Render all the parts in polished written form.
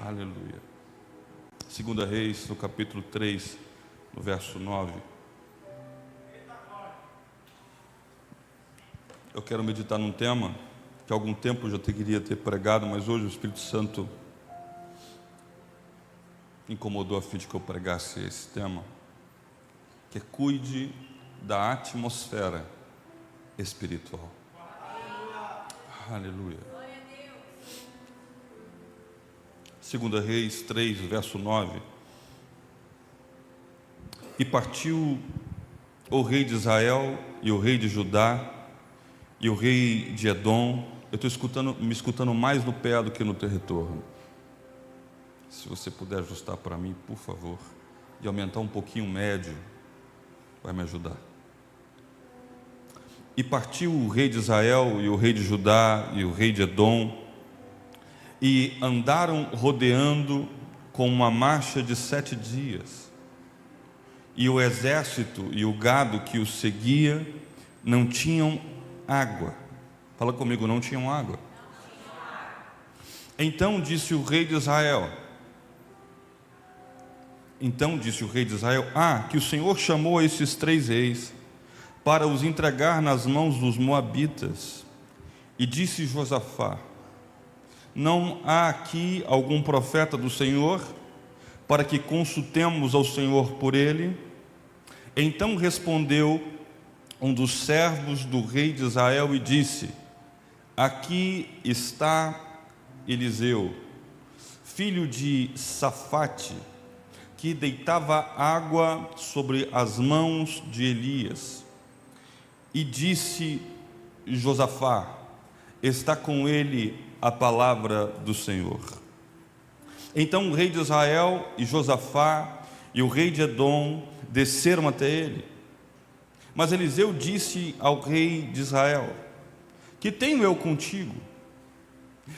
Aleluia. 2 Reis, no capítulo 3, no verso 9. Eu quero meditar num tema que há algum tempo eu já queria ter pregado, mas hoje o Espírito Santo incomodou a fim de que eu pregasse esse tema, que é cuide da atmosfera espiritual. Aleluia. 2 Reis 3, verso 9. E partiu o rei de Israel e o rei de Judá e o rei de Edom. Eu estou me escutando mais no pé do que no retorno. Se você puder ajustar para mim, por favor, e aumentar um pouquinho o médio, vai me ajudar. E partiu o rei de Israel e o rei de Judá e o rei de Edom, e andaram rodeando com uma marcha de 7 dias. E o exército e o gado que os seguia não tinham água. Fala comigo, não tinham água. Então disse o rei de Israel, que o Senhor chamou esses 3 reis para os entregar nas mãos dos moabitas. E disse Josafá: não há aqui algum profeta do Senhor, para que consultemos ao Senhor por ele? Então respondeu um dos servos do rei de Israel e disse: aqui está Eliseu, filho de Safate, que deitava água sobre as mãos de Elias. E disse Josafá: está com ele a palavra do Senhor. Então o rei de Israel e Josafá e o rei de Edom desceram até ele. Mas Eliseu disse ao rei de Israel: que tenho eu contigo?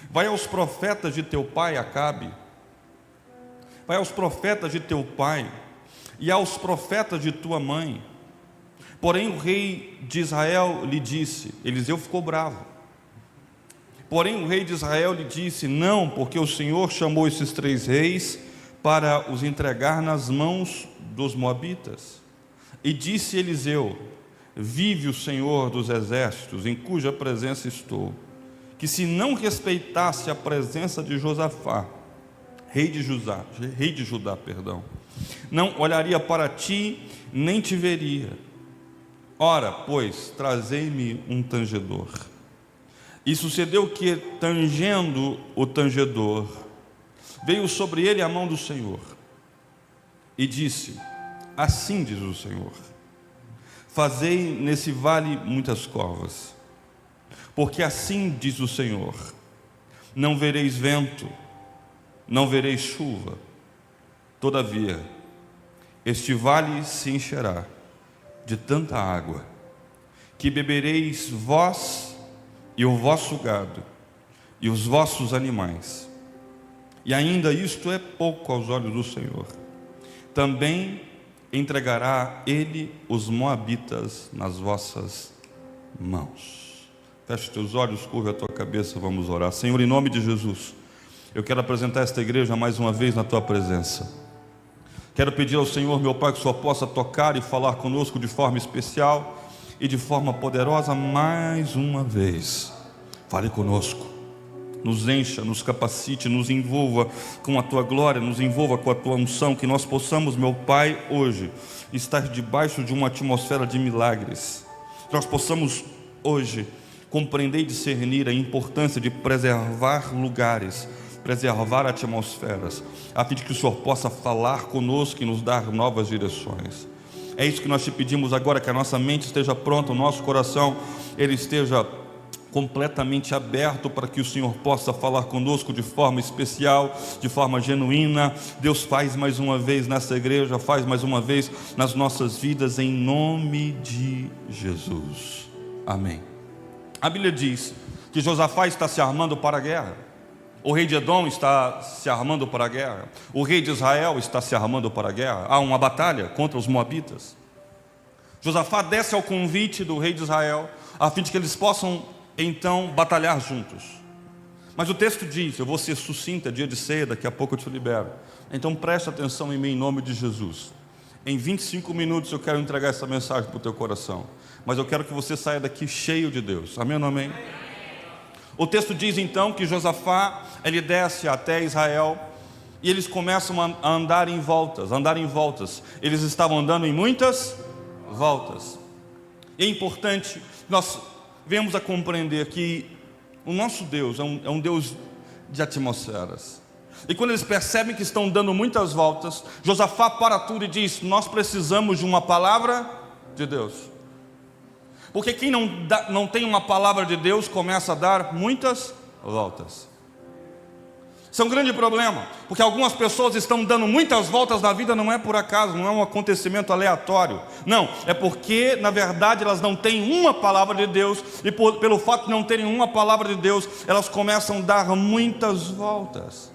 Vai aos profetas de teu pai Acabe, vai aos profetas de teu pai e aos profetas de tua mãe. Porém o rei de Israel lhe disse, Eliseu ficou bravo. Porém o rei de Israel lhe disse: não, porque o Senhor chamou esses 3 reis para os entregar nas mãos dos moabitas. E disse Eliseu: vive o Senhor dos exércitos, em cuja presença estou, que se não respeitasse a presença de Josafá, rei de Judá, não olharia para ti, nem te veria. Ora, pois, trazei-me um tangedor. E sucedeu que, tangendo o tangedor, veio sobre ele a mão do Senhor, e disse: assim diz o Senhor, fazei nesse vale muitas covas, porque assim diz o Senhor, não vereis vento, não vereis chuva, todavia este vale se encherá de tanta água, que bebereis vós e o vosso gado, e os vossos animais. E ainda isto é pouco aos olhos do Senhor. Também entregará ele os moabitas nas vossas mãos. Feche teus olhos, curva a tua cabeça, vamos orar. Senhor, em nome de Jesus, eu quero apresentar esta igreja mais uma vez na tua presença. Quero pedir ao Senhor, meu Pai, que o Senhor possa tocar e falar conosco de forma especial e de forma poderosa mais uma vez. Fale conosco, nos encha, nos capacite, nos envolva com a tua glória, nos envolva com a tua unção, que nós possamos, meu Pai, hoje estar debaixo de uma atmosfera de milagres, que nós possamos hoje compreender e discernir a importância de preservar lugares, preservar atmosferas, a fim de que o Senhor possa falar conosco e nos dar novas direções. É isso que nós te pedimos agora, que a nossa mente esteja pronta, o nosso coração ele esteja completamente aberto para que o Senhor possa falar conosco de forma especial, de forma genuína. Deus, faz mais uma vez nessa igreja, faz mais uma vez nas nossas vidas, em nome de Jesus. Amém. A Bíblia diz que Josafá está se armando para a guerra. O rei de Edom está se armando para a guerra. O rei de Israel está se armando para a guerra. Há uma batalha contra os moabitas. Josafá desce ao convite do rei de Israel, a fim de que eles possam então batalhar juntos. Mas o texto diz, eu vou ser sucinta, dia de ceia, daqui a pouco eu te libero. Então presta atenção em mim, em nome de Jesus. Em 25 minutos eu quero entregar essa mensagem para o teu coração. Mas eu quero que você saia daqui cheio de Deus. Amém ou não amém? O texto diz então que Josafá, ele desce até Israel e eles começam a andar em voltas. Eles estavam andando em muitas voltas. E é importante, nós vemos a compreender que o nosso Deus é um Deus de atmosferas. E quando eles percebem que estão dando muitas voltas, Josafá para tudo e diz: nós precisamos de uma palavra de Deus. Porque quem não tem uma palavra de Deus começa a dar muitas voltas. Isso é um grande problema, porque algumas pessoas estão dando muitas voltas na vida, não é por acaso, não é um acontecimento aleatório. Não, é porque na verdade elas não têm uma palavra de Deus. E pelo fato de não terem uma palavra de Deus, elas começam a dar muitas voltas.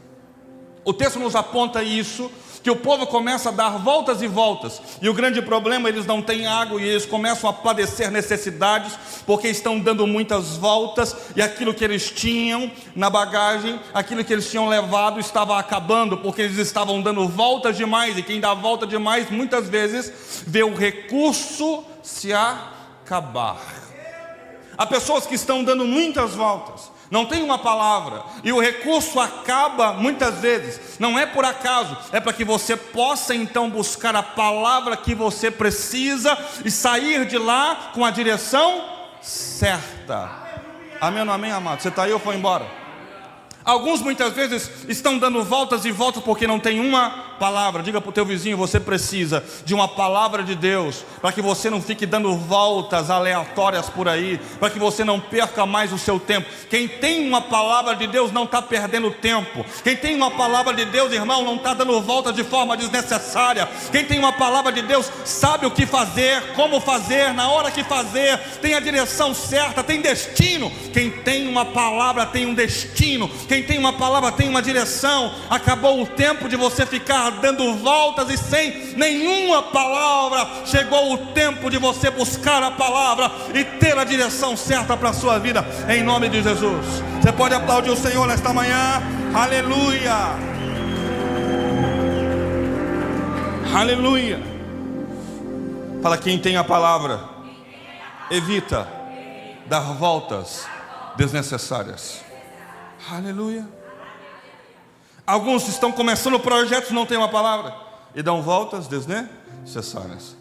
O texto nos aponta isso, que o povo começa a dar voltas e voltas, e o grande problema, eles não têm água, e eles começam a padecer necessidades, porque estão dando muitas voltas, e aquilo que eles tinham na bagagem, aquilo que eles tinham levado, estava acabando, porque eles estavam dando voltas demais, e quem dá volta demais, muitas vezes, vê o recurso se acabar. Há pessoas que estão dando muitas voltas, não tem uma palavra, e o recurso acaba muitas vezes, não é por acaso, é para que você possa então buscar a palavra que você precisa e sair de lá com a direção certa. Amém ou não amém, amado? Você está aí ou foi embora? Alguns muitas vezes estão dando voltas e voltas porque não tem uma palavra. Diga para o teu vizinho: você precisa de uma palavra de Deus, para que você não fique dando voltas aleatórias por aí, para que você não perca mais o seu tempo. Quem tem uma palavra de Deus não está perdendo tempo. Quem tem uma palavra de Deus, irmão, não está dando voltas de forma desnecessária. Quem tem uma palavra de Deus sabe o que fazer, como fazer, na hora que fazer, tem a direção certa, tem destino. Quem tem uma palavra tem um destino. Quem tem uma palavra tem uma direção. Acabou o tempo de você ficar dando voltas e sem nenhuma palavra. Chegou o tempo de você buscar a palavra e ter a direção certa para a sua vida, em nome de Jesus. Você pode aplaudir o Senhor nesta manhã. Aleluia, aleluia. Fala: quem tem a palavra evita dar voltas desnecessárias. Aleluia. Alguns estão começando projetos, não têm uma palavra e dão voltas desnecessárias.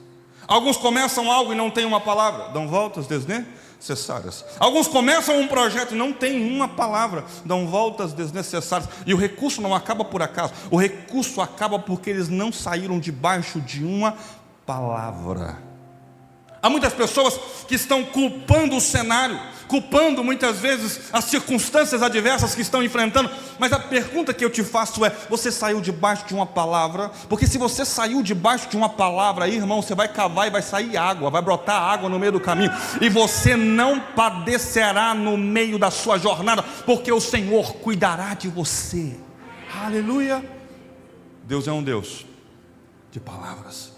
Alguns começam algo e não têm uma palavra, dão voltas desnecessárias. Alguns começam um projeto e não têm uma palavra, dão voltas desnecessárias. E o recurso não acaba por acaso, o recurso acaba porque eles não saíram debaixo de uma palavra. Há muitas pessoas que estão culpando o cenário, culpando muitas vezes as circunstâncias adversas que estão enfrentando. Mas a pergunta que eu te faço é: você saiu debaixo de uma palavra? Porque se você saiu debaixo de uma palavra, aí, irmão, você vai cavar e vai sair água, vai brotar água no meio do caminho, e você não padecerá no meio da sua jornada, porque o Senhor cuidará de você. Aleluia. Deus é um Deus de palavras.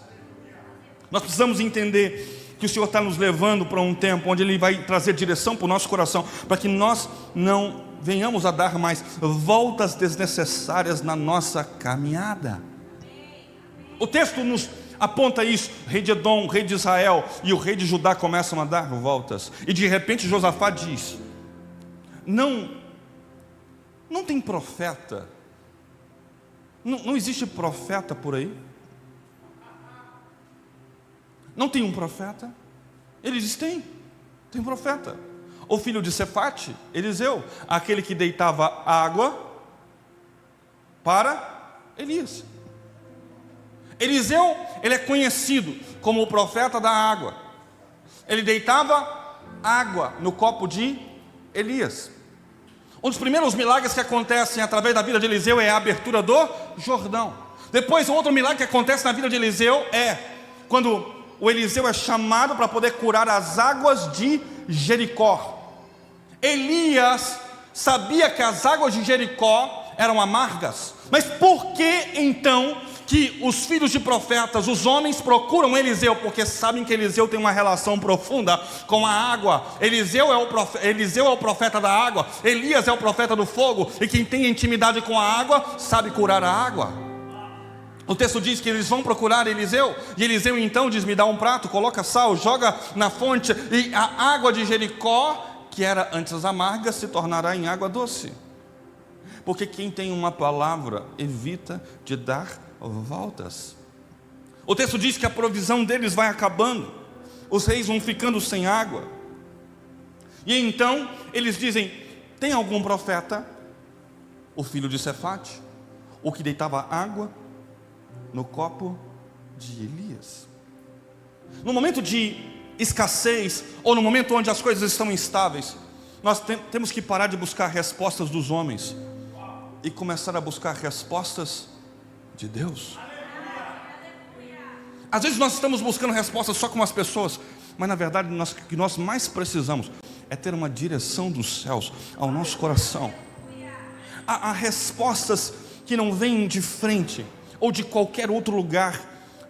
Nós precisamos entender que o Senhor está nos levando para um tempo onde Ele vai trazer direção para o nosso coração, para que nós não venhamos a dar mais voltas desnecessárias na nossa caminhada. O texto nos aponta isso. O rei de Edom, o rei de Israel e o rei de Judá começam a dar voltas, e de repente Josafá diz: não tem profeta, não existe profeta por aí? Não tem um profeta? Ele diz: tem profeta. O filho de Cefate, Eliseu, aquele que deitava água para Elias. Eliseu, ele é conhecido como o profeta da água. Ele deitava água no copo de Elias. Um dos primeiros milagres que acontecem através da vida de Eliseu é a abertura do Jordão. Depois, um outro milagre que acontece na vida de Eliseu é quando o Eliseu é chamado para poder curar as águas de Jericó. Elias sabia que as águas de Jericó eram amargas. Mas por que então que os filhos de profetas, os homens, procuram Eliseu, porque sabem que Eliseu tem uma relação profunda com a água. Eliseu é o profeta da água, Elias é o profeta do fogo, e quem tem intimidade com a água, sabe curar a água. O texto diz que eles vão procurar Eliseu, e Eliseu então diz: me dá um prato, coloca sal, joga na fonte, e a água de Jericó, que era antes amarga, se tornará em água doce. Porque quem tem uma palavra evita de dar voltas. O texto diz que a provisão deles vai acabando, os reis vão ficando sem água, e então eles dizem: tem algum profeta? O filho de Cefate, o que deitava água no copo de Elias. No momento de escassez, ou no momento onde as coisas estão instáveis, nós temos que parar de buscar respostas dos homens e começar a buscar respostas de Deus. Às vezes nós estamos buscando respostas só com as pessoas, mas na verdade o que nós mais precisamos é ter uma direção dos céus ao nosso coração. Há respostas que não vêm de frente ou de qualquer outro lugar.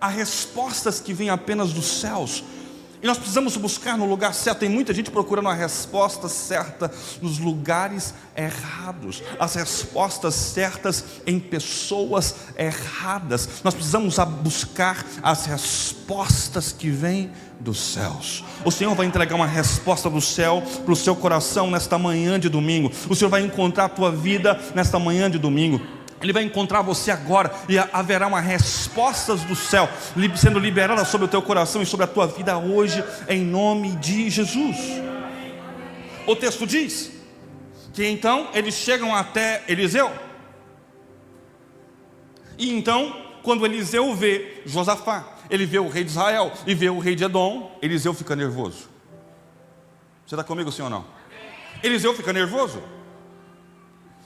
Há respostas que vêm apenas dos céus, e nós precisamos buscar no lugar certo. Tem muita gente procurando a resposta certa nos lugares errados, as respostas certas em pessoas erradas. Nós precisamos buscar as respostas que vêm dos céus. O Senhor vai entregar uma resposta do céu para o seu coração nesta manhã de domingo. O Senhor vai encontrar a tua vida nesta manhã de domingo. Ele vai encontrar você agora, e haverá uma resposta do céu sendo liberada sobre o teu coração e sobre a tua vida hoje, em nome de Jesus. O texto diz que então eles chegam até Eliseu, e então quando Eliseu vê Josafá, ele vê o rei de Israel e vê o rei de Edom, Eliseu fica nervoso. Você está comigo, sim ou não? Eliseu fica nervoso.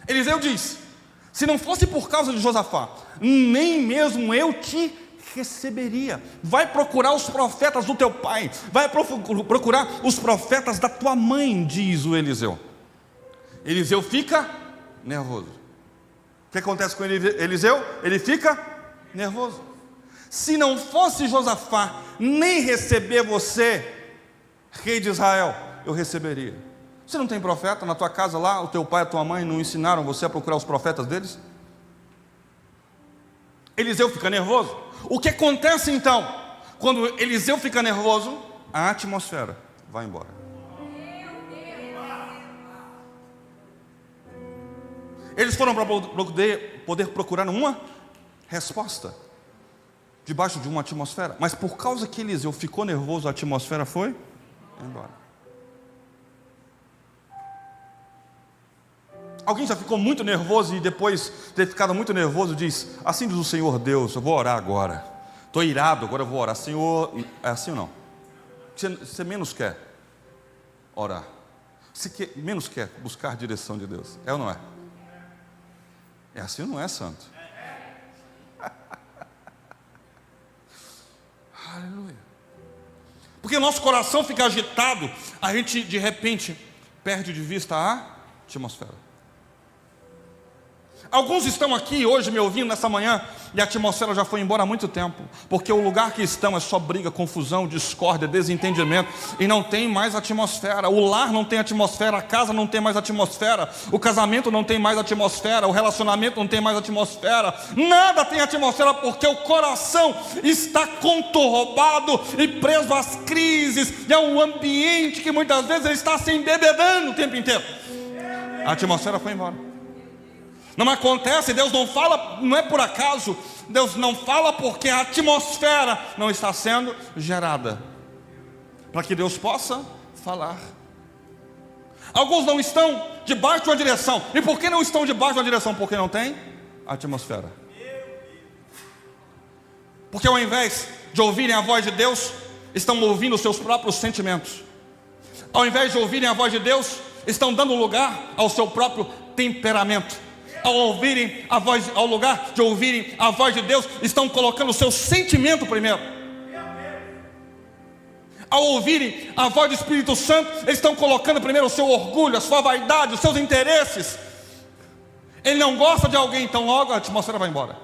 Eliseu diz: se não fosse por causa de Josafá, nem mesmo eu te receberia. Vai procurar os profetas do teu pai, vai procurar os profetas da tua mãe, diz o Eliseu. Eliseu fica nervoso. O que acontece com Eliseu? Ele fica nervoso. Se não fosse Josafá nem receber você, rei de Israel, eu receberia. Você não tem profeta na tua casa lá? O teu pai e a tua mãe não ensinaram você a procurar os profetas deles? Eliseu fica nervoso. O que acontece então? Quando Eliseu fica nervoso, a atmosfera vai embora. Eles foram para poder procurar uma resposta debaixo de uma atmosfera, mas por causa que Eliseu ficou nervoso, a atmosfera foi embora. Alguém já ficou muito nervoso e depois de ter ficado muito nervoso diz: assim diz o Senhor Deus, eu vou orar agora, estou irado, agora eu vou orar. Senhor, é assim ou não? Você menos quer orar, você menos quer buscar a direção de Deus, é ou não é? É assim ou não é, santo? Aleluia. Porque o nosso coração fica agitado, a gente de repente perde de vista a atmosfera. Alguns estão aqui hoje me ouvindo nessa manhã e a atmosfera já foi embora há muito tempo, porque o lugar que estão é só briga, confusão, discórdia, desentendimento, e não tem mais atmosfera. O lar não tem atmosfera, a casa não tem mais atmosfera, o casamento não tem mais atmosfera, o relacionamento não tem mais atmosfera, nada tem atmosfera, porque o coração está conturbado e preso às crises, e é um ambiente que muitas vezes ele está se embebedando o tempo inteiro. A atmosfera foi embora. Não acontece, Deus não fala, não é por acaso. Deus não fala porque a atmosfera não está sendo gerada, para que Deus possa falar. Alguns não estão debaixo de uma direção. E por que não estão debaixo de uma direção? Porque não tem atmosfera. Porque ao invés de ouvirem a voz de Deus, estão ouvindo os seus próprios sentimentos. Ao invés de ouvirem a voz de Deus, estão dando lugar ao seu próprio temperamento. Ao lugar de ouvirem a voz de Deus, estão colocando o seu sentimento primeiro. Ao ouvirem a voz do Espírito Santo, eles estão colocando primeiro o seu orgulho, a sua vaidade, os seus interesses. Ele não gosta de alguém, então logo a atmosfera vai embora.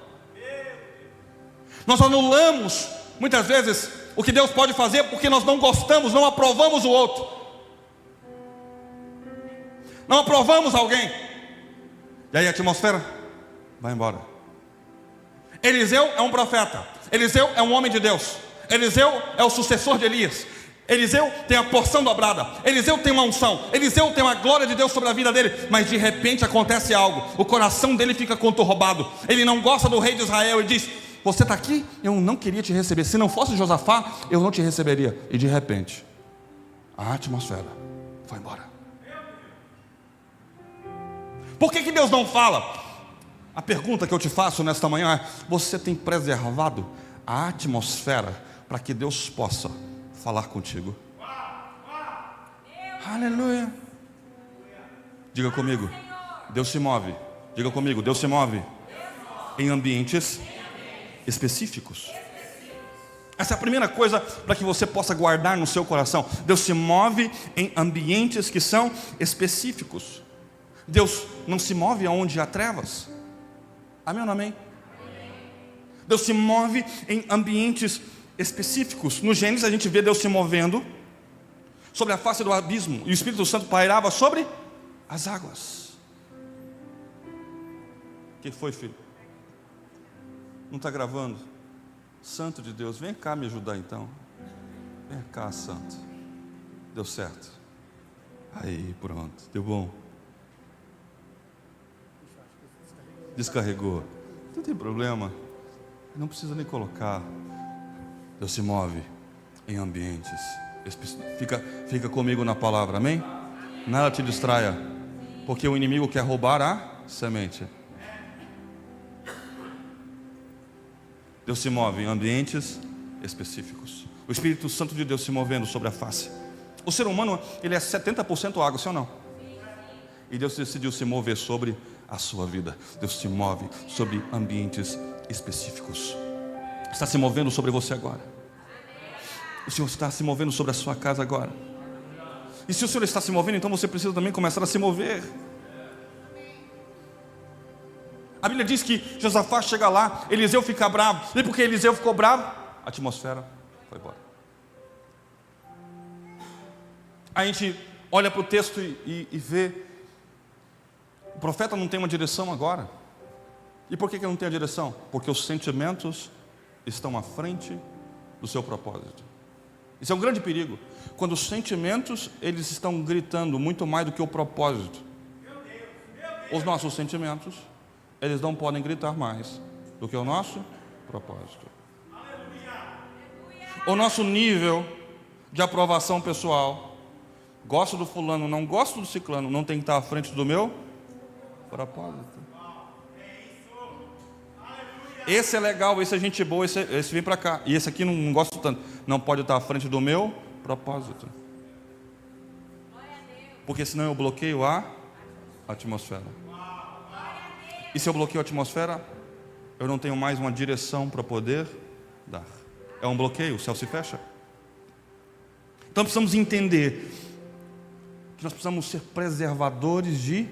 Nós anulamos, muitas vezes, o que Deus pode fazer porque nós não gostamos, não aprovamos o outro, não aprovamos alguém, e aí a atmosfera vai embora. Eliseu é um profeta, Eliseu é um homem de Deus, Eliseu é o sucessor de Elias, Eliseu tem a porção dobrada, Eliseu tem uma unção, Eliseu tem uma glória de Deus sobre a vida dele, mas de repente acontece algo, o coração dele fica conturbado, ele não gosta do rei de Israel e diz: você está aqui? Eu não queria te receber, se não fosse Josafá, eu não te receberia. E de repente, a atmosfera foi embora. Por que Deus não fala? A pergunta que eu te faço nesta manhã é: você tem preservado a atmosfera para que Deus possa falar contigo? Aleluia. Diga comigo, Deus se move. Diga comigo, Deus se move em ambientes específicos. Essa é a primeira coisa para que você possa guardar no seu coração. Deus se move em ambientes que são específicos. Deus não se move aonde há trevas. Amém ou não amém? Deus se move em ambientes específicos. No Gênesis a gente vê Deus se movendo sobre a face do abismo, e o Espírito Santo pairava sobre as águas. O que foi, filho? Não está gravando? Santo de Deus, vem cá me ajudar então. Vem cá, santo. Deu certo. Aí, pronto, deu bom. Descarregou. Não tem problema. Não precisa nem colocar. Deus se move em ambientes específicos. Fica comigo na palavra, amém? Nada te distraia, porque o inimigo quer roubar a semente. Deus se move em ambientes específicos. O Espírito Santo de Deus se movendo sobre a face. O ser humano, ele é 70% água, sim ou não? E Deus decidiu se mover sobre a sua vida. Deus se move sobre ambientes específicos. Está se movendo sobre você agora. O Senhor está se movendo sobre a sua casa agora. E se o Senhor está se movendo, então você precisa também começar a se mover. A Bíblia diz que Josafá chega lá, Eliseu fica bravo. E porque Eliseu ficou bravo, a atmosfera foi embora. A gente olha para o texto e vê, o profeta não tem uma direção agora. E por que não tem a direção? Porque os sentimentos estão à frente do seu propósito. Isso é um grande perigo, quando os sentimentos, eles estão gritando muito mais do que o propósito. Os nossos sentimentos, eles não podem gritar mais do que o nosso propósito. O nosso nível de aprovação pessoal, gosto do fulano, não gosto do ciclano, não tem que estar à frente do meu propósito. Esse é legal, esse é gente boa, esse vem para cá, e esse aqui não gosto tanto. Não pode estar à frente do meu propósito, porque senão eu bloqueio a atmosfera. E se eu bloqueio a atmosfera, eu não tenho mais uma direção para poder dar. É um bloqueio, o céu se fecha. Então precisamos entender que nós precisamos ser preservadores de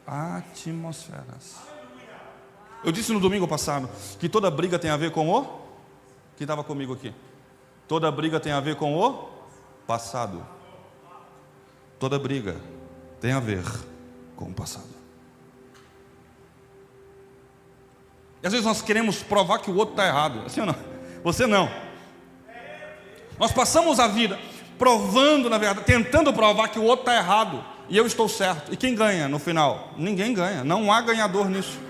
atmosferas. Eu disse no domingo passado que toda briga tem a ver com o... Quem estava comigo aqui? Toda briga tem a ver com o passado. Toda briga tem a ver com o passado. E às vezes nós queremos provar que o outro está errado. Assim ou não? Você não. Nós passamos a vida provando, na verdade, tentando provar que o outro está errado e eu estou certo. E quem ganha no final? Ninguém ganha. Não há ganhador nisso.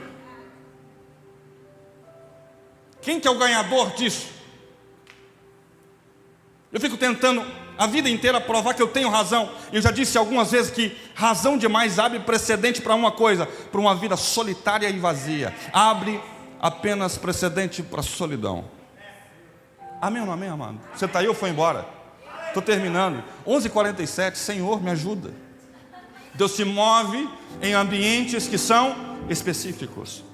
Quem que é o ganhador disso? Eu fico tentando a vida inteira provar que eu tenho razão. Eu já disse algumas vezes que razão demais abre precedente para uma coisa, para uma vida solitária e vazia. Abre apenas precedente para a solidão. Amém ou não amém, amado? Você está aí ou foi embora? Estou terminando. 11h47, Senhor, me ajuda. Deus se move em ambientes que são específicos.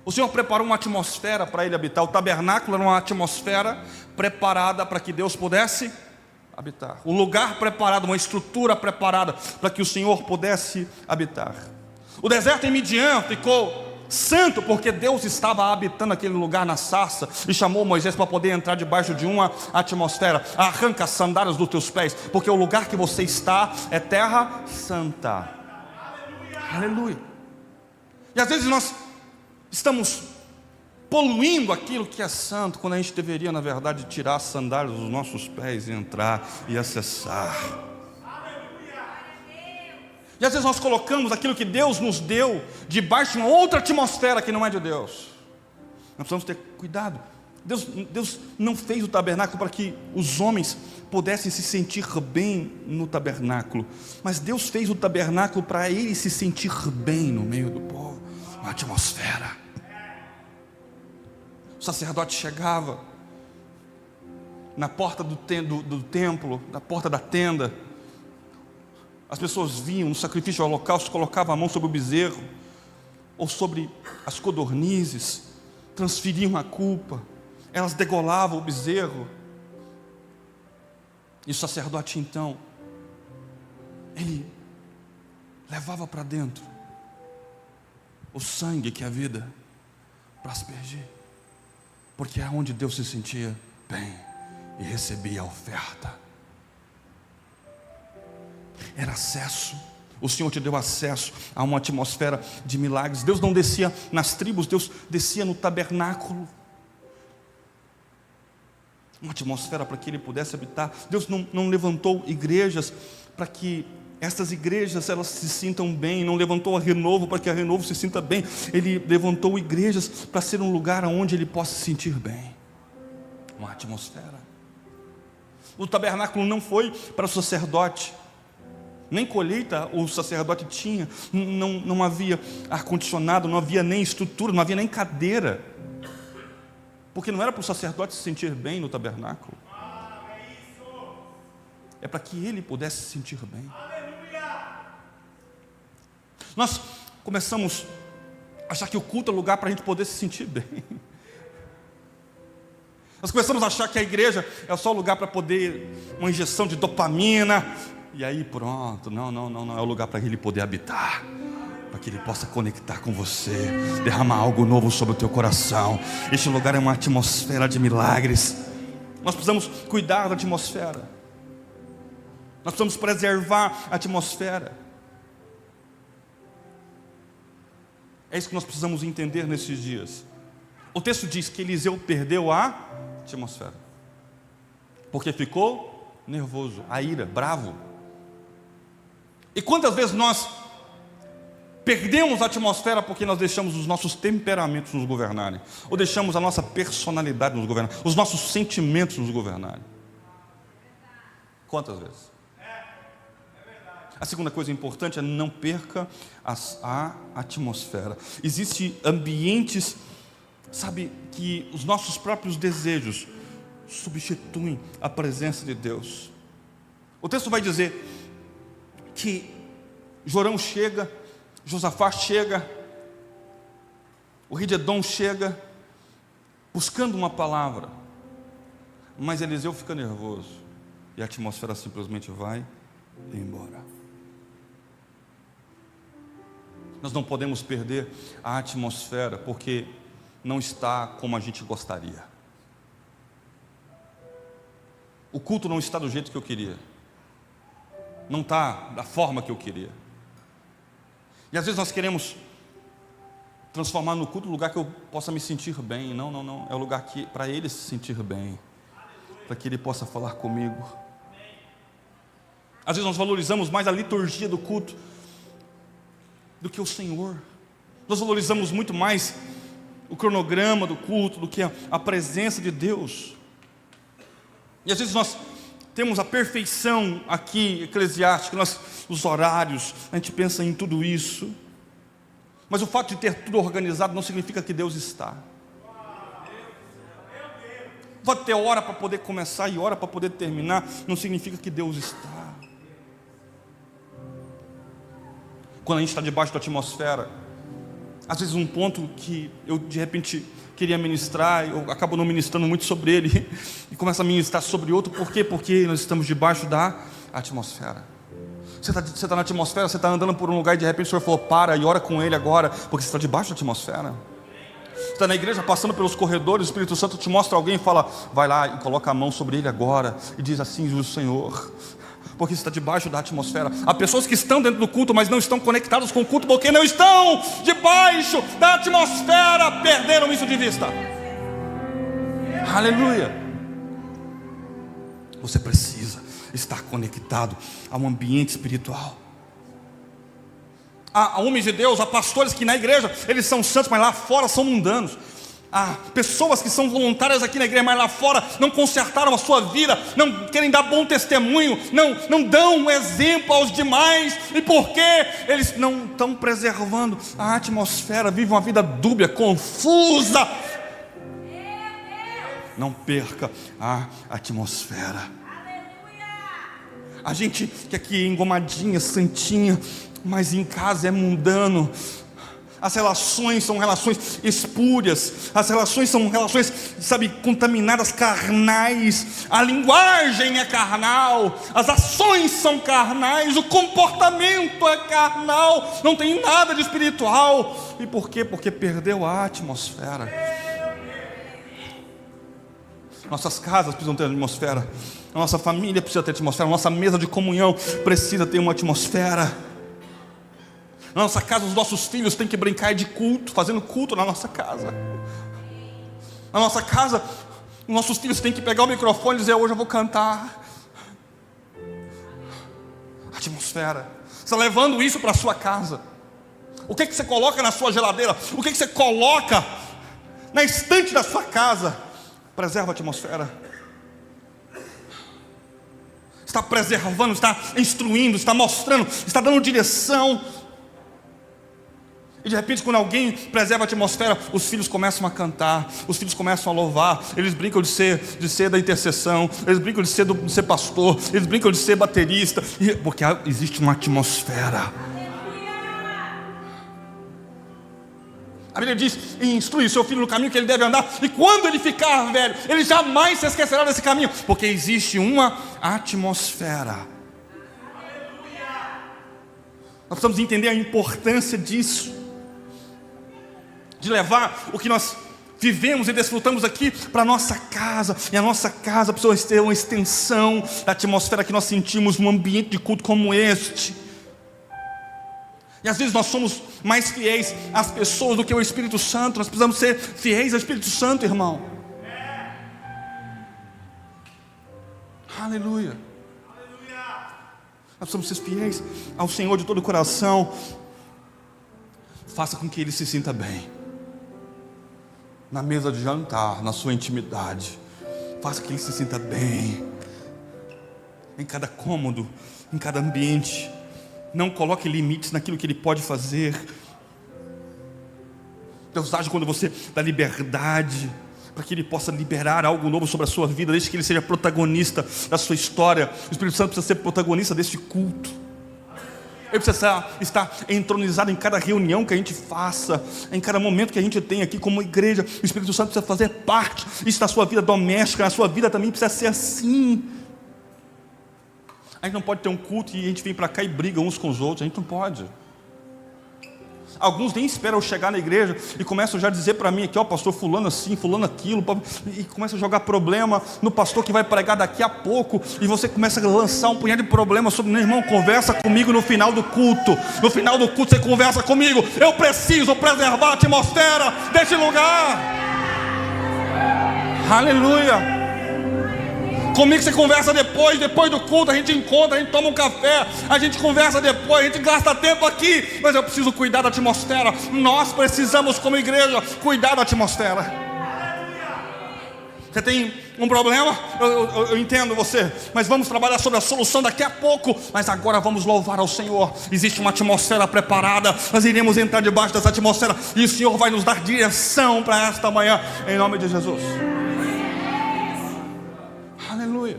O Senhor preparou uma atmosfera para ele habitar. O tabernáculo era uma atmosfera preparada para que Deus pudesse habitar. Um lugar preparado, uma estrutura preparada para que o Senhor pudesse habitar. O deserto em Midian ficou santo, porque Deus estava habitando aquele lugar na sarça e chamou Moisés para poder entrar debaixo de uma atmosfera. Arranca as sandálias dos teus pés, porque o lugar que você está é terra santa. Aleluia. E às vezes nós estamos poluindo aquilo que é santo, quando a gente deveria, na verdade, tirar as sandálias dos nossos pés e entrar e acessar. E às vezes nós colocamos aquilo que Deus nos deu debaixo de uma outra atmosfera que não é de Deus. Nós precisamos ter cuidado. Deus não fez o tabernáculo para que os homens pudessem se sentir bem no tabernáculo, mas Deus fez o tabernáculo para ele se sentir bem no meio do povo, uma atmosfera. O sacerdote chegava na porta do templo, na porta da tenda. As pessoas vinham no sacrifício ao holocausto, colocavam a mão sobre o bezerro ou sobre as codornizes, transferiam a culpa, elas degolavam o bezerro. E o sacerdote então, ele levava para dentro o sangue que é a vida para aspergir, porque é onde Deus se sentia bem e recebia a oferta. Era acesso. O Senhor te deu acesso a uma atmosfera de milagres. Deus não descia nas tribos, Deus descia no tabernáculo. Uma atmosfera para que Ele pudesse habitar. Deus não levantou igrejas para que estas igrejas elas se sintam bem. Não levantou a Renovo para que a Renovo se sinta bem. Ele levantou igrejas para ser um lugar onde Ele possa se sentir bem. Uma atmosfera. O tabernáculo não foi para o sacerdote. Nem colheita o sacerdote tinha, não havia ar-condicionado, não havia nem estrutura, não havia nem cadeira, porque não era para o sacerdote se sentir bem no tabernáculo, é para que ele pudesse se sentir bem. Nós começamos a achar que o culto é lugar para a gente poder se sentir bem. Nós começamos a achar que a igreja é só lugar para poder, uma injeção de dopamina, e aí pronto, não, é o lugar para Ele poder habitar, para que Ele possa conectar com você, derramar algo novo sobre o teu coração. Este lugar é uma atmosfera de milagres. Nós precisamos cuidar da atmosfera, nós precisamos preservar a atmosfera. É isso que nós precisamos entender nesses dias. O texto diz que Eliseu perdeu a atmosfera, porque ficou nervoso, a ira, bravo. E quantas vezes nós perdemos a atmosfera porque nós deixamos os nossos temperamentos nos governarem, ou deixamos a nossa personalidade nos governarem, os nossos sentimentos nos governarem? Quantas vezes? A segunda coisa importante é não perca a atmosfera. Existem ambientes, sabe, que os nossos próprios desejos substituem a presença de Deus. O texto vai dizer que Jorão chega, Josafá chega, o rei de Edom chega, buscando uma palavra, mas Eliseu fica nervoso, e a atmosfera simplesmente vai embora. Nós não podemos perder a atmosfera, porque não está como a gente gostaria. O culto não está do jeito que eu queria, não está da forma que eu queria. E às vezes nós queremos transformar no culto um lugar que eu possa me sentir bem. Não, é o lugar que para Ele se sentir bem, para que Ele possa falar comigo. Às vezes nós valorizamos mais a liturgia do culto do que o Senhor. Nós valorizamos muito mais o cronograma do culto do que a presença de Deus. E às vezes nós temos a perfeição aqui eclesiástica, os horários, a gente pensa em tudo isso, mas o fato de ter tudo organizado não significa que Deus está. O fato de ter hora para poder começar e hora para poder terminar não significa que Deus está. Quando a gente está debaixo da atmosfera, às vezes um ponto que eu de repente queria ministrar, eu acabo não ministrando muito sobre ele, e começo a ministrar sobre outro. Por quê? Porque nós estamos debaixo da atmosfera. Você está na atmosfera, você está andando por um lugar e de repente o Senhor falou: para e ora com Ele agora, porque você está debaixo da atmosfera. Você está na igreja passando pelos corredores, o Espírito Santo te mostra alguém e fala: vai lá e coloca a mão sobre ele agora e diz assim: diz o Senhor, porque você está debaixo da atmosfera. Há pessoas que estão dentro do culto, mas não estão conectadas com o culto, porque não estão debaixo da atmosfera, perderam isso de vista. Aleluia. Você precisa estar conectado a um ambiente espiritual. Há homens de Deus, há pastores que na igreja eles são santos, mas lá fora são mundanos. Há pessoas que são voluntárias aqui na igreja, mas lá fora não consertaram a sua vida, não querem dar bom testemunho, não dão um exemplo aos demais. E por quê? Eles não estão preservando a atmosfera, vivem uma vida dúbia, confusa. Não perca a atmosfera. A gente que aqui é engomadinha, santinha, mas em casa é mundano. As relações são relações espúrias, as relações são relações, sabe, contaminadas, carnais. A linguagem é carnal, as ações são carnais, o comportamento é carnal, não tem nada de espiritual. E por quê? Porque perdeu a atmosfera. Nossas casas precisam ter atmosfera, a nossa família precisa ter atmosfera, a nossa mesa de comunhão precisa ter uma atmosfera. Na nossa casa, os nossos filhos têm que brincar de culto, fazendo culto na nossa casa. Na nossa casa, os nossos filhos têm que pegar o microfone e dizer: hoje eu vou cantar. Atmosfera. Você está levando isso para a sua casa. O que você coloca na sua geladeira? O que você coloca na estante da sua casa? Preserva a atmosfera. Está preservando, está instruindo, está mostrando, está dando direção. E de repente, quando alguém preserva a atmosfera, os filhos começam a cantar, os filhos começam a louvar, eles brincam de ser da intercessão, eles brincam de ser pastor, eles brincam de ser baterista, porque existe uma atmosfera. A Bíblia diz: instrui o seu filho no caminho que ele deve andar, e quando ele ficar velho, ele jamais se esquecerá desse caminho, porque existe uma atmosfera. Nós precisamos entender a importância disso, de levar o que nós vivemos e desfrutamos aqui para a nossa casa. E a nossa casa precisa ter uma extensão da atmosfera que nós sentimos num ambiente de culto como este. E às vezes nós somos mais fiéis às pessoas do que ao Espírito Santo. Nós precisamos ser fiéis ao Espírito Santo, irmão. Aleluia. Nós precisamos ser fiéis ao Senhor de todo o coração. Faça com que Ele se sinta bem na mesa de jantar, na sua intimidade. Faça com que Ele se sinta bem em cada cômodo, em cada ambiente. Não coloque limites naquilo que Ele pode fazer. Deus age quando você dá liberdade para que Ele possa liberar algo novo sobre a sua vida. Deixe que Ele seja protagonista da sua história. O Espírito Santo precisa ser protagonista desse culto. Ele precisa estar entronizado em cada reunião que a gente faça, em cada momento que a gente tem aqui como igreja. O Espírito Santo precisa fazer parte. Isso na sua vida doméstica, na sua vida também precisa ser assim. A gente não pode ter um culto e a gente vem para cá e briga uns com os outros. A gente não pode. Alguns nem esperam eu chegar na igreja e começam já a dizer para mim aqui: ó, pastor fulano assim, fulano aquilo, e começa a jogar problema no pastor que vai pregar daqui a pouco, e você começa a lançar um punhado de problemas sobre meu irmão. Conversa comigo no final do culto. No final do culto você conversa comigo. Eu preciso preservar a atmosfera deste lugar. Aleluia. Comigo você conversa depois do culto, a gente encontra, a gente toma um café, a gente conversa depois, a gente gasta tempo aqui, mas eu preciso cuidar da atmosfera. Nós precisamos, como igreja, cuidar da atmosfera. Você tem um problema? Eu entendo você, mas vamos trabalhar sobre a solução daqui a pouco. Mas agora vamos louvar ao Senhor. Existe uma atmosfera preparada, nós iremos entrar debaixo dessa atmosfera, e o Senhor vai nos dar direção para esta manhã, em nome de Jesus. Aleluia.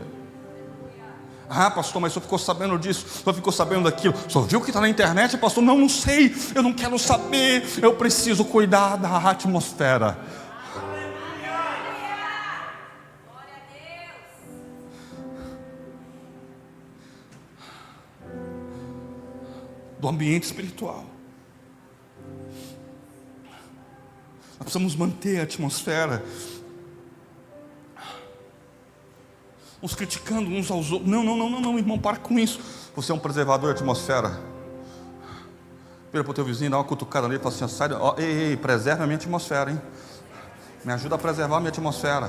Ah, pastor, mas o senhor ficou sabendo disso, o senhor ficou sabendo daquilo, o senhor viu que está na internet? Pastor, não sei, eu não quero saber. Eu preciso cuidar da atmosfera. do ambiente espiritual. Nós precisamos manter a atmosfera. Uns criticando uns aos outros. Não, irmão, para com isso. Você é um preservador da atmosfera. Vira para o teu vizinho, dá uma cutucada nele e fala assim: sai, ei, preserva a minha atmosfera, hein? Me ajuda a preservar a minha atmosfera.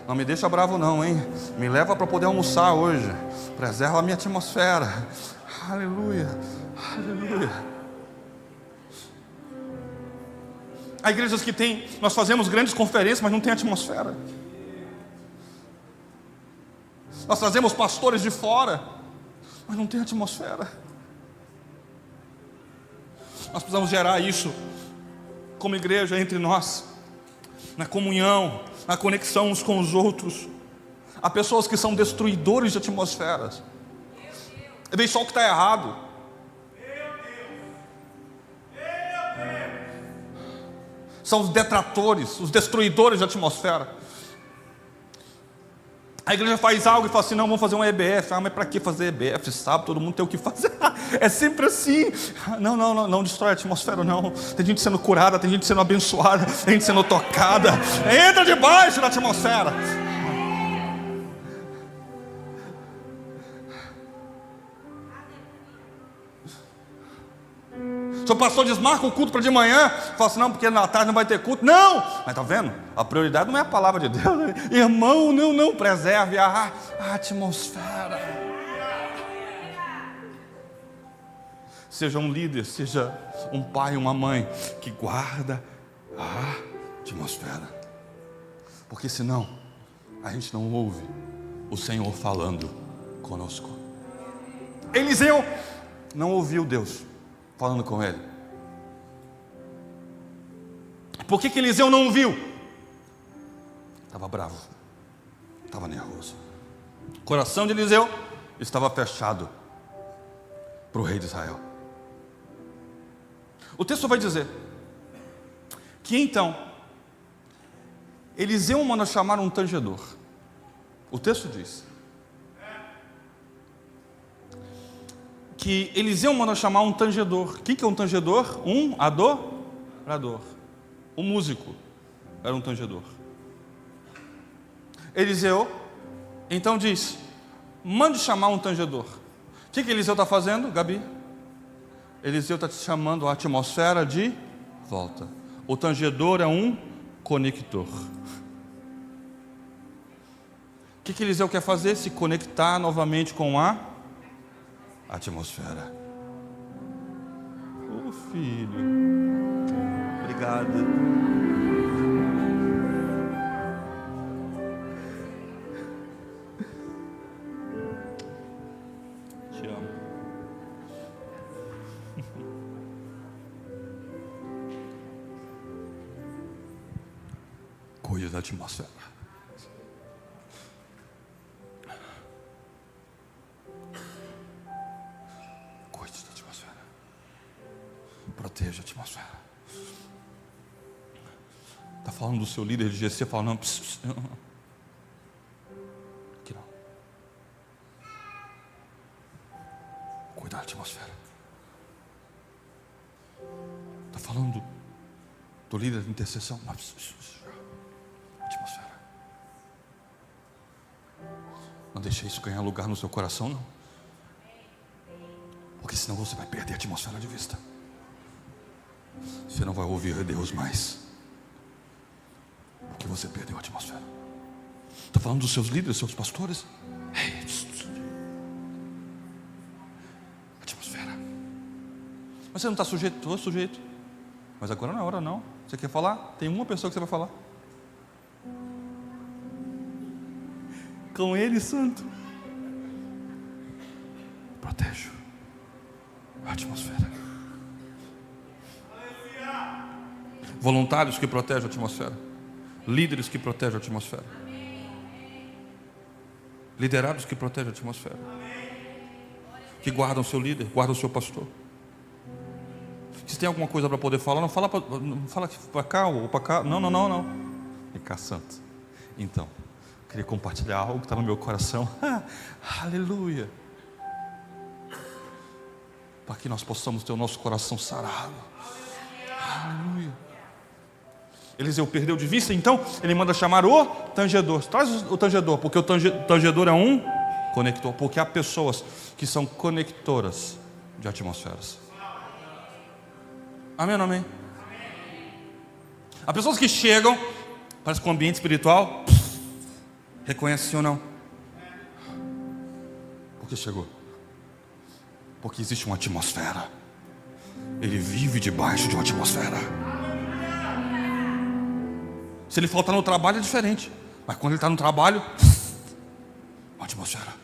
Não me deixa bravo não, hein? Me leva para poder almoçar hoje. Preserva a minha atmosfera. Aleluia, aleluia. Há igrejas que tem, nós fazemos grandes conferências, mas não tem atmosfera. Nós trazemos pastores de fora, mas não tem atmosfera. Nós precisamos gerar isso como igreja entre nós, na comunhão, na conexão uns com os outros. Há pessoas que são destruidores de atmosferas. Vê só o que está errado. São os detratores, os destruidores de atmosfera. A igreja faz algo e fala assim: não, vamos fazer um EBF. Mas para que fazer EBF? Sabe, todo mundo tem o que fazer. É sempre assim. Não destrói a atmosfera não. Tem gente sendo curada, tem gente sendo abençoada, tem gente sendo tocada. Entra debaixo da atmosfera. Se o pastor desmarca o culto para de manhã, fala assim: não, porque na tarde não vai ter culto. Não, mas está vendo? A prioridade não é a palavra de Deus, né? Irmão, não, preserve a atmosfera. Seja um líder, seja um pai, uma mãe que guarda a atmosfera, porque senão a gente não ouve o Senhor falando conosco. Eliseu não ouviu Deus falando com ele. Por que Eliseu não ouviu? Estava bravo, estava nervoso. O coração de Eliseu estava fechado para o rei de Israel. O texto vai dizer que então Eliseu manda chamar um tangedor. O texto diz que Eliseu manda chamar um tangedor. O que é um tangedor? Um adorador. O músico era um tangedor. Eliseu então diz: mande chamar um tangedor. O que Eliseu está fazendo, Gabi? Eliseu está chamando a atmosfera de volta. O tangedor é um conector. O que Eliseu quer fazer? Se conectar novamente com a atmosfera. Oh, filho, obrigado. Te amo. Cuide da atmosfera. Proteja a atmosfera. Está falando do seu líder de GC, fala: não, aqui não. Cuidar da atmosfera. Está falando do líder de intercessão, não, atmosfera. Não deixe isso ganhar lugar no seu coração, não. Porque senão você vai perder a atmosfera de vista. Você não vai ouvir Deus mais, porque você perdeu a atmosfera. Está falando dos seus líderes, seus pastores. Ei, atmosfera. Mas você não está sujeito? Estou sujeito. Mas agora não é hora não. Você quer falar? Tem uma pessoa que você vai falar. Com Ele, Santo. Protejo a atmosfera. Voluntários que protegem a atmosfera. Líderes que protegem a atmosfera. Liderados que protegem a atmosfera. Que guardam o seu líder, guardam o seu pastor. Se tem alguma coisa para poder falar, não fala para cá ou para cá. Não. E cá, santo. Então, queria compartilhar algo que está no meu coração. Aleluia. para que nós possamos ter o nosso coração sarado. Aleluia. Eliseu perdeu de vista, então ele manda chamar o tangedor. Traz o tangedor, porque o tangedor é um conector, porque há pessoas que são conectoras de atmosferas. Amém ou não amém? Há pessoas que chegam, parece que o ambiente espiritual reconhece sim ou não. Porque chegou. Porque existe uma atmosfera. Ele vive debaixo de uma atmosfera. Se ele faltar no trabalho é diferente, mas quando ele está no trabalho, uma atmosfera.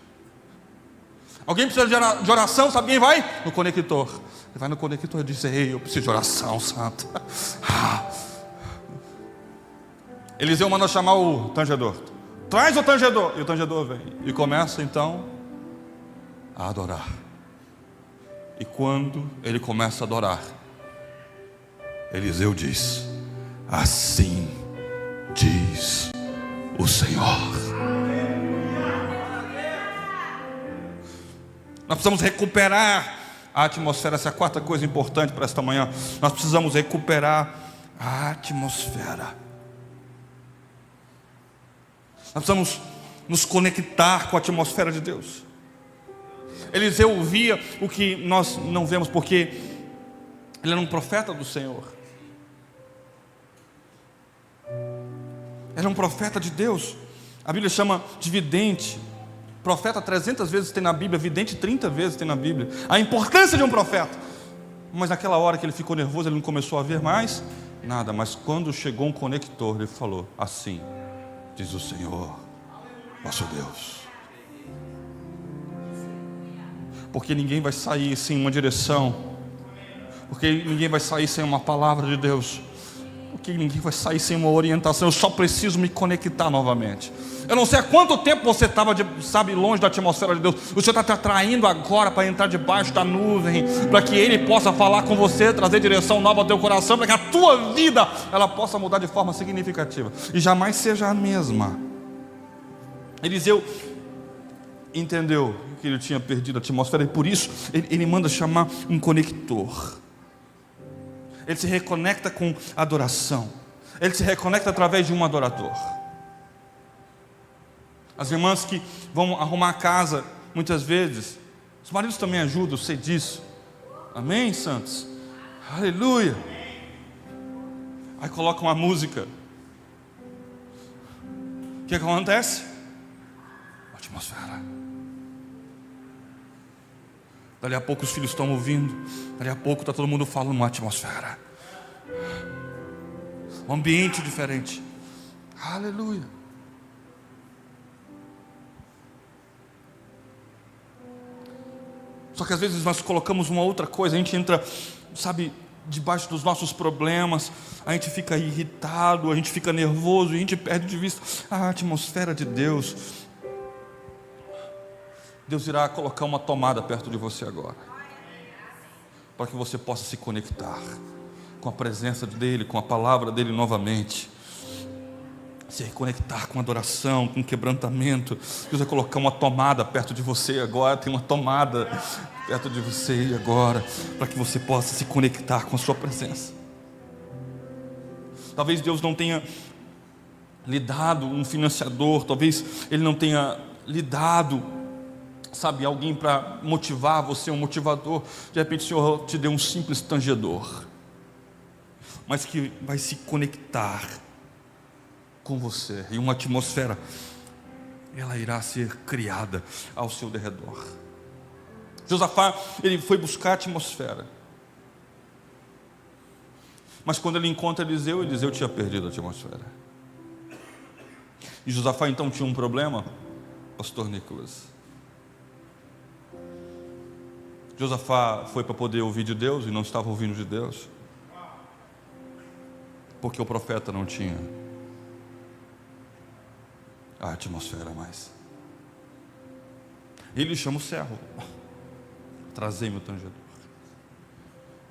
Alguém precisa de oração, sabe quem vai? No conector. Ele vai no conector e diz: ei, eu preciso de oração, santo. Eliseu manda chamar o tangedor. Traz o tangedor. E o tangedor vem. E começa então a adorar. E quando ele começa a adorar, Eliseu diz: assim diz o Senhor. Nós precisamos recuperar a atmosfera. Essa é a quarta coisa importante para esta manhã. Nós precisamos recuperar a atmosfera. Nós precisamos nos conectar com a atmosfera de Deus. Eliseu via o que nós não vemos, porque ele era um profeta do Senhor. Era um profeta de Deus. A Bíblia chama de vidente. Profeta 300 vezes tem na Bíblia, vidente 30 vezes tem na Bíblia. A importância de um profeta. Mas naquela hora que ele ficou nervoso, ele não começou a ver mais nada. Mas quando chegou um conector, ele falou: assim diz o Senhor, nosso Deus. Porque ninguém vai sair sem uma direção. Porque ninguém vai sair sem uma palavra de Deus. Porque ninguém vai sair sem uma orientação. Eu só preciso me conectar novamente. Eu não sei há quanto tempo você estava, longe da atmosfera de Deus. O Senhor está te atraindo agora para entrar debaixo da nuvem, para que Ele possa falar com você, trazer direção nova ao teu coração, para que a tua vida ela possa mudar de forma significativa e jamais seja a mesma. Eliseu entendeu que ele tinha perdido a atmosfera, e por isso ele manda chamar um conector. Ele se reconecta com adoração. Ele se reconecta através de um adorador. As irmãs que vão arrumar a casa, muitas vezes, os maridos também ajudam, eu sei disso. Amém, santos? Aleluia. Aí coloca uma música. O que acontece? Atmosfera. Dali a pouco os filhos estão ouvindo. Dali a pouco está todo mundo falando uma atmosfera. Um ambiente diferente. Aleluia. Só que às vezes nós colocamos uma outra coisa. A gente entra, debaixo dos nossos problemas. A gente fica irritado, a gente fica nervoso, e a gente perde de vista a atmosfera de Deus. Deus irá colocar uma tomada perto de você agora, para que você possa se conectar com a presença dEle, com a palavra dEle novamente. Se reconectar com adoração, com quebrantamento. Deus vai colocar uma tomada perto de você agora. Tem uma tomada perto de você agora, para que você possa se conectar com a sua presença. Talvez Deus não tenha lhe dado um financiador. Talvez Ele não tenha lhe dado alguém para motivar você, um motivador. De repente o Senhor te deu um simples tangedor, mas que vai se conectar com você, e uma atmosfera ela irá ser criada ao seu derredor. Josafá, ele foi buscar a atmosfera, mas quando ele encontra Eliseu, Eliseu tinha perdido a atmosfera. E Josafá então tinha um problema, pastor Nicolas. Josafá foi para poder ouvir de Deus e não estava ouvindo de Deus, porque o profeta não tinha a atmosfera mais. Ele chama o servo: trazei-me o tangedor,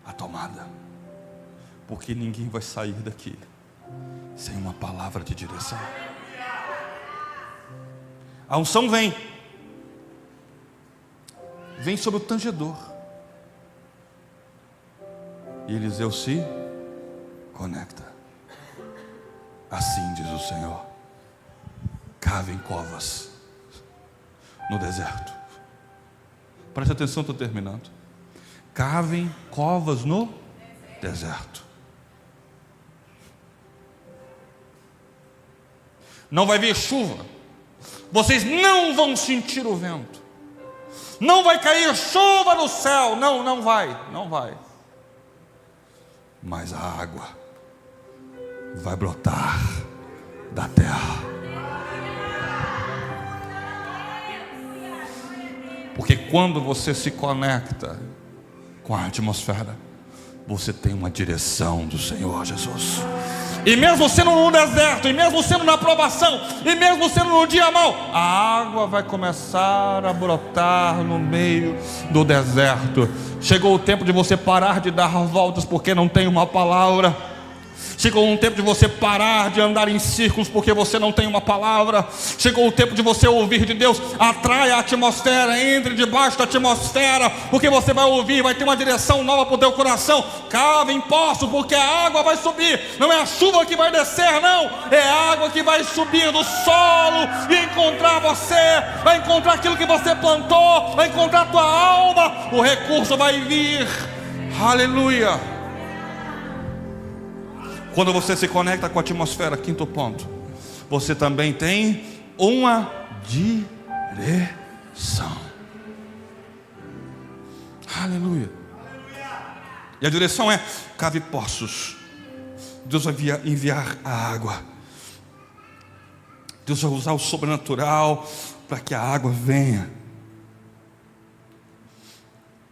a tomada, porque ninguém vai sair daqui sem uma palavra de direção. A unção vem sobre o tangedor. E Eliseu se conecta. Assim diz o Senhor: cavem covas no deserto. Preste atenção, estou terminando. Cavem covas no deserto. Não vai vir chuva, vocês não vão sentir o vento, não vai cair chuva no céu, não vai, mas a água vai brotar da terra. Porque quando você se conecta com a atmosfera, você tem uma direção do Senhor Jesus. E mesmo sendo no deserto, e mesmo sendo na provação, e mesmo sendo no dia mau, a água vai começar a brotar no meio do deserto. Chegou o tempo de você parar de dar voltas porque não tem uma palavra. Chegou um tempo de você parar de andar em círculos porque você não tem uma palavra. Chegou o tempo de você ouvir de Deus. Atrai a atmosfera, entre debaixo da atmosfera, porque você vai ouvir, vai ter uma direção nova para o teu coração. Cava em poços, porque a água vai subir. Não é a chuva que vai descer, não, é a água que vai subir do solo e encontrar você, vai encontrar aquilo que você plantou, vai encontrar a tua alma. O recurso vai vir. Aleluia. Quando você se conecta com a atmosfera, quinto ponto, você também tem uma direção. Aleluia. E a direção é: cave poços. Deus vai enviar a água. Deus vai usar o sobrenatural para que a água venha.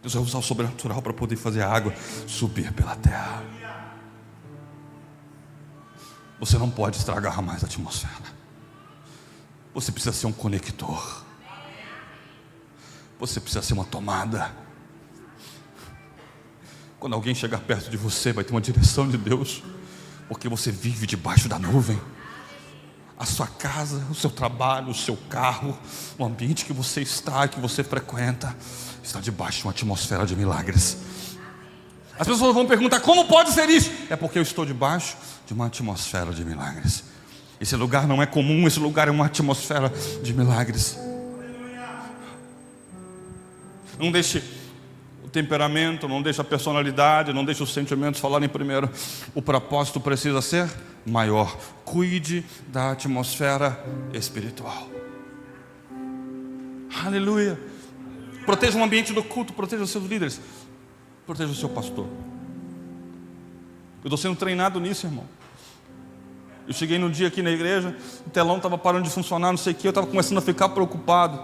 Deus vai usar o sobrenatural para poder fazer a água subir pela terra. Você não pode estragar mais a atmosfera. Você precisa ser um conector. Você precisa ser uma tomada. Quando alguém chegar perto de você, vai ter uma direção de Deus, porque você vive debaixo da nuvem. A sua casa, o seu trabalho, o seu carro, o ambiente que você está, que você frequenta, está debaixo de uma atmosfera de milagres. As pessoas vão perguntar: como pode ser isso? É porque eu estou debaixo de uma atmosfera de milagres. Esse lugar não é comum, esse lugar é uma atmosfera de milagres. Não deixe o temperamento, não deixe a personalidade, não deixe os sentimentos falarem primeiro. O propósito precisa ser maior. Cuide da atmosfera espiritual. Aleluia. Proteja o ambiente do culto, proteja os seus líderes, proteja o seu pastor. Eu estou sendo treinado nisso, irmão. Eu cheguei num dia aqui na igreja, o telão estava parando de funcionar, não sei o que, eu estava começando a ficar preocupado.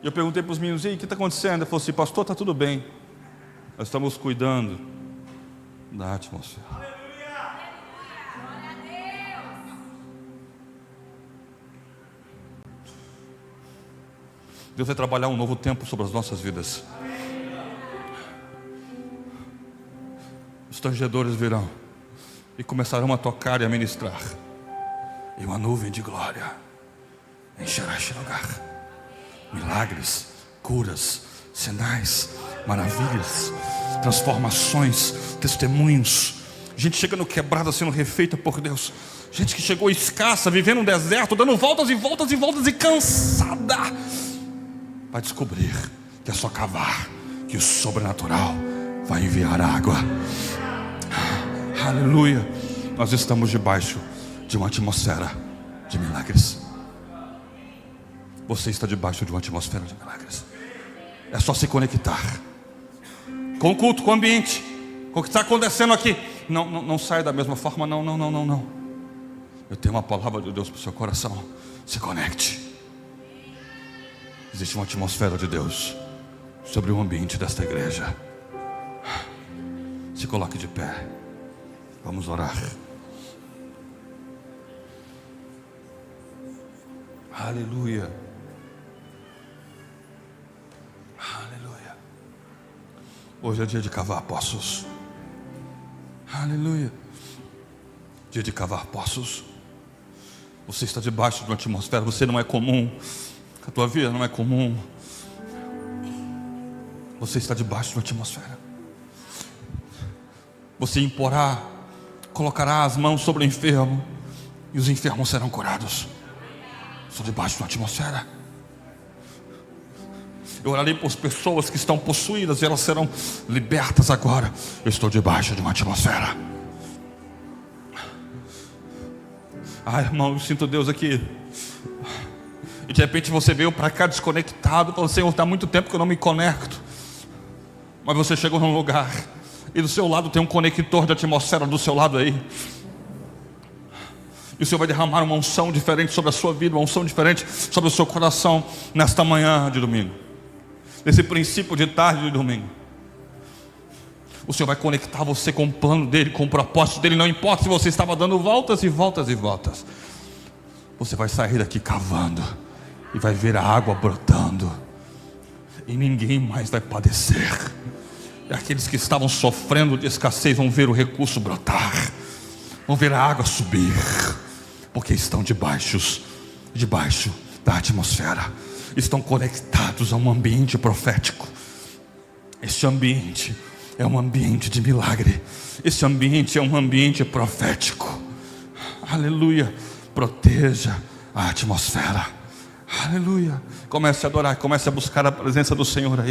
E eu perguntei para os meninos: e aí, o que está acontecendo? Ele falou assim: pastor, está tudo bem, nós estamos cuidando da atmosfera. Deus vai trabalhar um novo tempo sobre as nossas vidas. Os tangedores virão e começarão a tocar e a ministrar, e uma nuvem de glória encherá este lugar. Milagres, curas, sinais, maravilhas, transformações, testemunhos. Gente chegando quebrada, sendo refeita por Deus. Gente que chegou escassa, vivendo no deserto, dando voltas e voltas e voltas e cansada, vai descobrir que é só cavar, que o sobrenatural vai enviar água. Aleluia. Nós estamos debaixo de uma atmosfera de milagres. Você está debaixo de uma atmosfera de milagres. É só se conectar com o culto, com o ambiente, com o que está acontecendo aqui. Não saia da mesma forma. Não. Eu tenho uma palavra de Deus para o seu coração. Se conecte. Existe uma atmosfera de Deus sobre o ambiente desta igreja. Se coloque de pé. Vamos orar. Aleluia. Aleluia. Hoje é dia de cavar poços. Aleluia. Dia de cavar poços. Você está debaixo de uma atmosfera. Você não é comum. A tua vida não é comum. Você está debaixo de uma atmosfera. Você imporá, colocará as mãos sobre o enfermo, e os enfermos serão curados. Estou debaixo da atmosfera. Eu orarei por pessoas que estão possuídas, e elas serão libertas agora. Eu estou debaixo de uma atmosfera. Irmão, eu sinto Deus aqui. E de repente você veio para cá desconectado, falou: Senhor, está há muito tempo que eu não me conecto. Mas você chegou num lugar, e do seu lado tem um conector de atmosfera do seu lado aí. E o Senhor vai derramar uma unção diferente sobre a sua vida, uma unção diferente sobre o seu coração nesta manhã de domingo, nesse princípio de tarde de domingo. O Senhor vai conectar você com o plano dele, com o propósito dele. Não importa se você estava dando voltas e voltas e voltas, você vai sair daqui cavando e vai ver a água brotando, e ninguém mais vai padecer. E aqueles que estavam sofrendo de escassez vão ver o recurso brotar, vão ver a água subir, porque estão debaixo da atmosfera, estão conectados a um ambiente profético. Este ambiente é um ambiente de milagre, este ambiente é um ambiente profético. Aleluia. Proteja a atmosfera. Aleluia. Comece a adorar, comece a buscar a presença do Senhor aí.